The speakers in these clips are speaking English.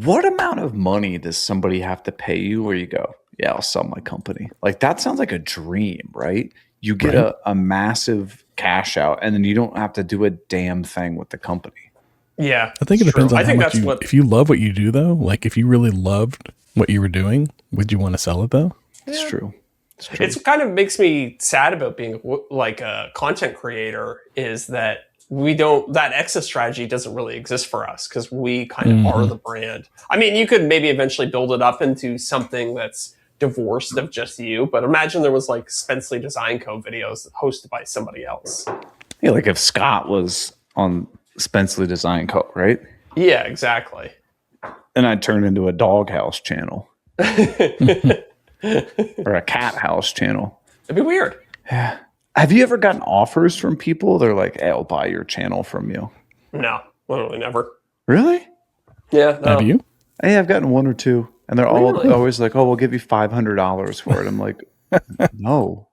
What amount of money does somebody have to pay you where you go, yeah, I'll sell my company? Like, that sounds like a dream, right? You get Right. a massive cash out, and then you don't have to do a damn thing with the company. Yeah, I think it it's depends true. on I how think much that's you, what. if you love what you do though, like if you really loved what you were doing, would you want to sell it though? It's Yeah. true. It's true. It's kind of makes me sad about being like a content creator is that that exit strategy doesn't really exist for us because we kind of are the brand. I mean, you could maybe eventually build it up into something that's divorced of just you, but imagine there was like Spenceley Design Co. videos hosted by somebody else. Yeah, like if Scott was on Spenceley Design Co., right? Yeah, exactly. And I'd turn into a doghouse channel or a cat house channel. It'd be weird. Yeah. Have you ever gotten offers from people? They're like, hey, I'll buy your channel from you. No, literally never. Really? Yeah. No. Have you? Hey, I've gotten one or two. And they're Really? always like, oh, we'll give you $500 for it. I'm like, no.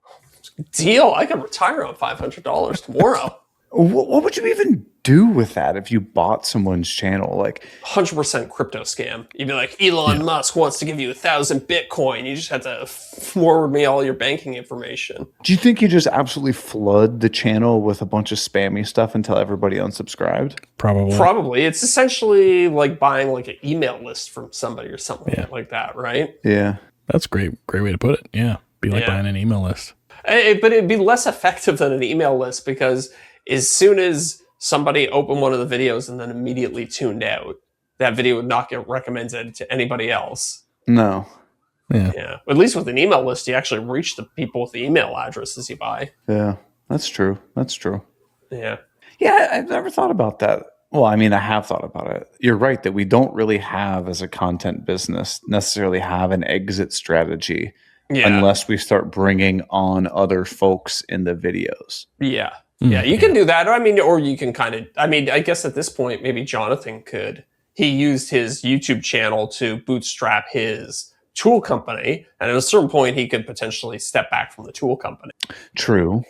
Deal. I can retire on $500 tomorrow. What would you even do with that if you bought someone's channel? Like 100% crypto scam. You'd be like, Elon Musk wants to give you 1,000 Bitcoin. You just have to forward me all your banking information. do you think you just absolutely flood the channel with a bunch of spammy stuff until everybody unsubscribed? Probably. Probably. It's essentially like buying like an email list from somebody or something like that, right? Yeah. That's great way to put it. Yeah. Be like buying an email list. But it'd be less effective than an email list because as soon as somebody opened one of the videos and then immediately tuned out, that video would not get recommended to anybody else. No. Yeah. At least with an email list, you actually reach the people with the email addresses you buy. Yeah. That's true. That's true. Yeah. Yeah, I've never thought about that. Well, I mean, I have thought about it. You're right that we don't really have, as a content business, necessarily have an exit strategy unless we start bringing on other folks in the videos. Yeah. Yeah, you can do that. I mean, or you can I guess at this point, maybe Jonathan could. He used his YouTube channel to bootstrap his tool company. And at a certain point, he could potentially step back from the tool company. True.